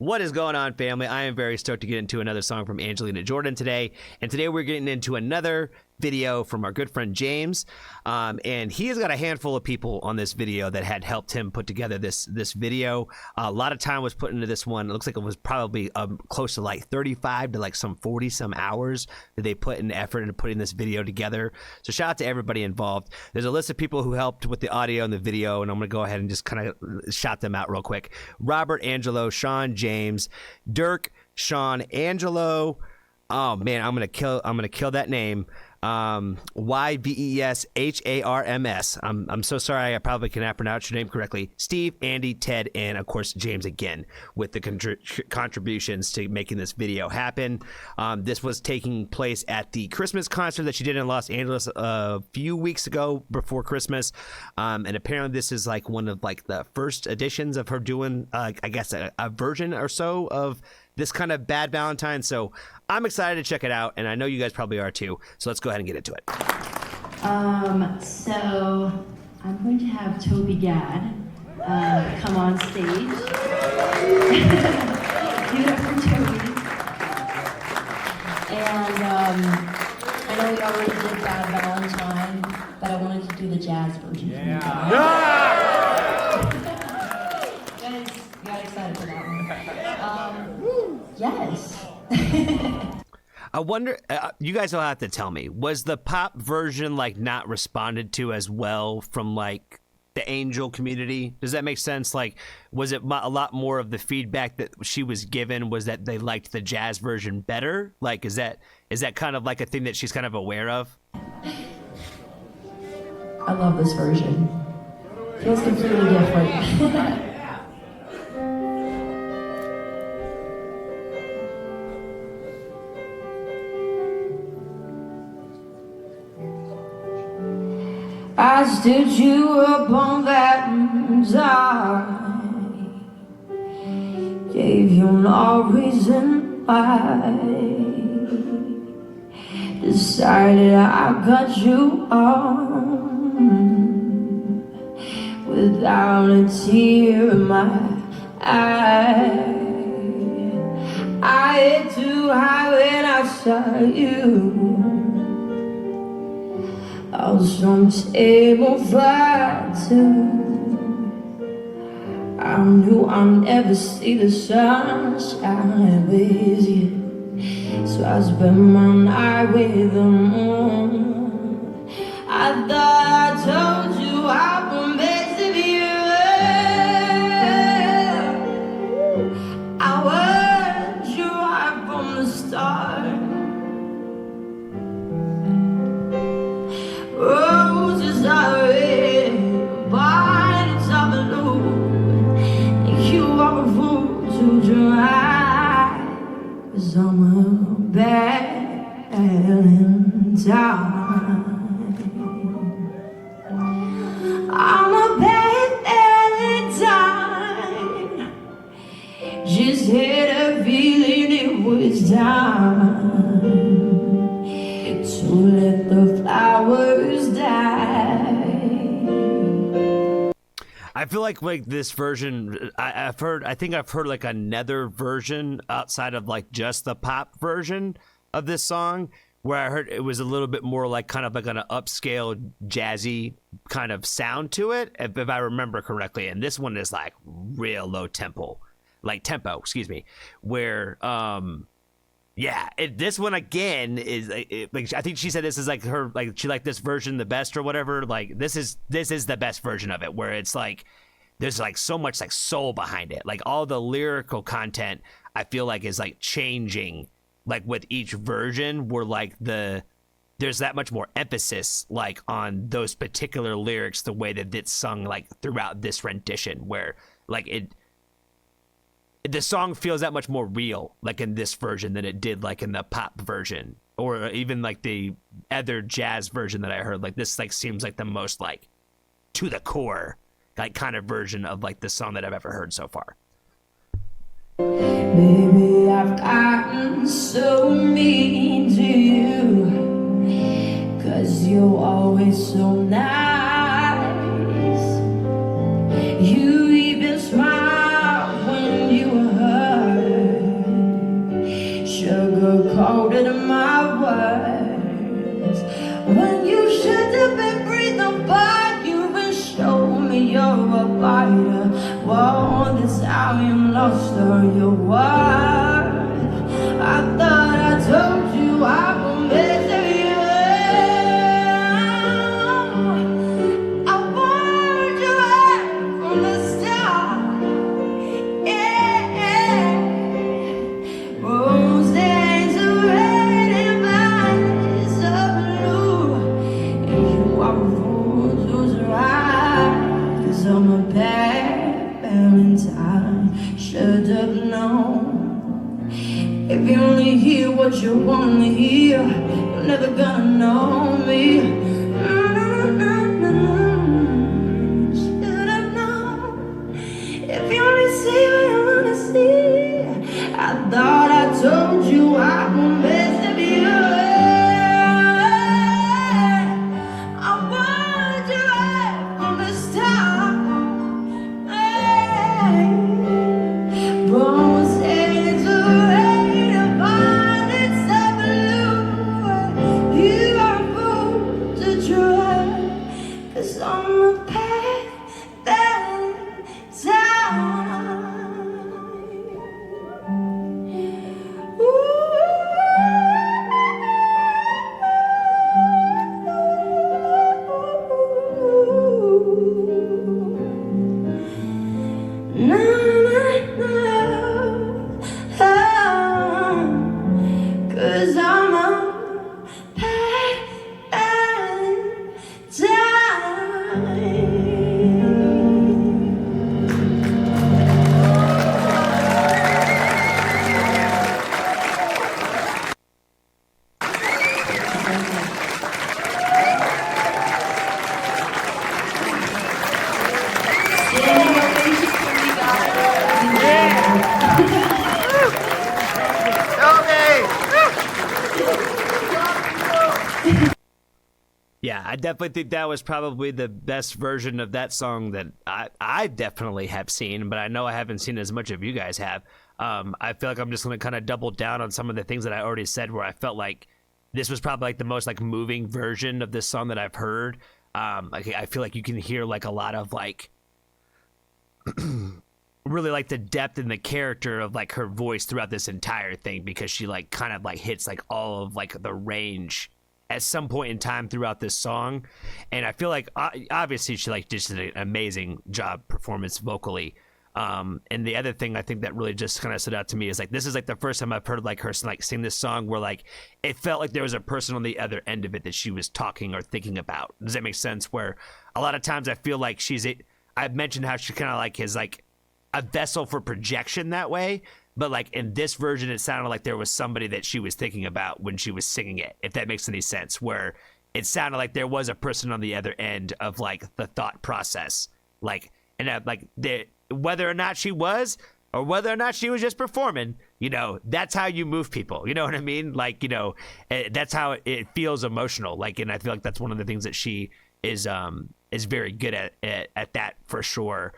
What is going on, family? I am very stoked to get into another song from Angelina Jordan today. And today we're getting into another video from our good friend James. And he has got a handful of people on this video that had helped him put together this video. A lot of time was put into this one. It looks like it was probably close to like 35 to like some 40 some hours that they put in effort into putting this video together. So shout out to everybody involved. There's a list of people who helped with the audio and the video, and I'm going to go ahead and just kind of shout them out real quick. Robert, Angelo, Sean, James, Dirk, Sean, Angelo. Oh man, I'm gonna kill that name. YVESHARMS. I'm so sorry. I probably cannot pronounce your name correctly. Steve, Andy, Ted, and of course James again with the contributions to making this video happen. This was taking place at the Christmas concert that she did in Los Angeles a few weeks ago before Christmas, and apparently this is like one of like the first editions of her doing, I guess, a version or so of this kind of Bad Valentine. So I'm excited to check it out, and I know you guys probably are too. So let's go ahead and get into it. So I'm going to have Toby Gad come on stage. Give it up for Toby. And I know we already did Bad Valentine, but I wanted to do the jazz version. Yeah. You got excited for that one. Yes. I wonder, you guys will have to tell me, was the pop version like not responded to as well from like the Angel community? Does that make sense? Like, was it a lot more of the feedback that she was given was that they liked the jazz version better? Like, is that kind of like a thing that she's kind of aware of? I love this version. Feels completely different. I stood you upon Valentine, gave you no reason why, decided I got you on, without a tear in my eye. I hit too high when I saw you. I was from table 5 too. I knew I'd never see the sunshine with you, so I spent my night with the moon. I thought I told you how I'm best of you. I was you right from the start. Roses are red, violets are blue, and you are a fool to try, 'cause I'm a bad Valentine. I'm a bad Valentine. Just had a feeling it was time to let the flowers die. I feel like this version, I think I've heard like another version outside of like just the pop version of this song, where I heard it was a little bit more like kind of like an upscale jazzy kind of sound to it, if I remember correctly. And this one is like real low tempo, excuse me, where yeah, this one again is like, I think she said this is like her, like she liked this version the best or whatever. Like this is the best version of it, where it's like there's like so much like soul behind it. Like all the lyrical content I feel like is like changing like with each version, where like there's that much more emphasis like on those particular lyrics, the way that it's sung like throughout this rendition, where like the song feels that much more real like in this version than it did like in the pop version, or even like the other jazz version that I heard. Like this like seems like the most like to the core like kind of version of like the song that I've ever heard so far. Baby, I've gotten so mean to you, 'cause you're always so nice. You even smile when you hurt. tell you why. I thought I told you I will miss you. I warned you right from the start. Yeah. Roses are red and violets are blue, and you are a fool who's right. 'Cause I'm a bad Valentine. Should have known. If you only hear what you wanna hear, you're never gonna know me. Should have known. If you only see what you wanna see, I thought I told you I won't miss of you. I want you right from the start. Roses are red and violets are blue. You are a fool to try, 'cause I'm a bad Cause I'm a Yeah, I definitely think that was probably the best version of that song that I definitely have seen, but I know I haven't seen as much of you guys have. I feel like I'm just going to kind of double down on some of the things that I already said, where I felt like this was probably like the most like moving version of this song that I've heard. I feel like you can hear like a lot of like really like the depth and the character of like her voice throughout this entire thing, because she like kind of like hits like all of like the range at some point in time throughout this song. And I feel like obviously she like just did an amazing job performance vocally. And the other thing I think that really just kind of stood out to me is like, this is like the first time I've heard like her like sing this song where like it felt like there was a person on the other end of it that she was talking or thinking about. Does that make sense? Where a lot of times I feel like I've mentioned how she kind of like is like a vessel for projection that way, but like in this version it sounded like there was somebody that she was thinking about when she was singing it, if that makes any sense, where it sounded like there was a person on the other end of like the thought process, like, and like whether or not she was or whether or not she was just performing, you know, that's how you move people, you know what I mean? Like, you know, that's how it feels emotional, like, and I feel like that's one of the things that she is very good at that for sure,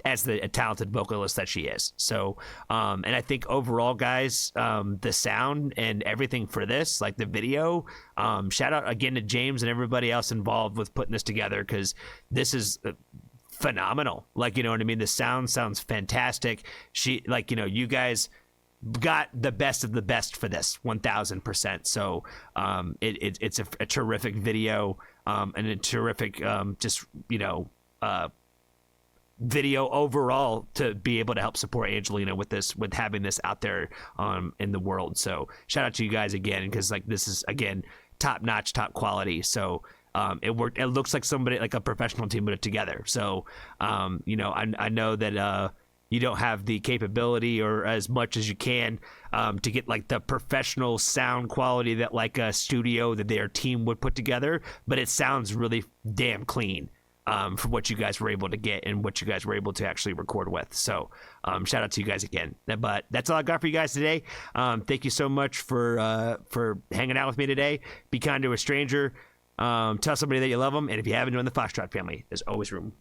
as the talented vocalist that she is. So, and I think overall, guys, the sound and everything for this, like the video, shout out again to James and everybody else involved with putting this together, because this is phenomenal. Like, you know what I mean? The sound sounds fantastic. She, like, you know, you guys got the best of the best for this 1000%. So it's a terrific video, and a terrific just, you know, video overall to be able to help support Angelina with this, with having this out there in the world. So shout out to you guys again, because like this is again top notch, top quality. So it worked. It looks like somebody, like a professional team, put it together. So you know, I know that you don't have the capability or as much as you can to get like the professional sound quality that like a studio that their team would put together, but it sounds really damn clean for what you guys were able to get and what you guys were able to actually record with. So shout out to you guys again. But that's all I got for you guys today. Thank you so much for hanging out with me today. Be kind to a stranger. Tell somebody that you love them. And if you haven't joined the Foxtrot family, there's always room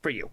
for you.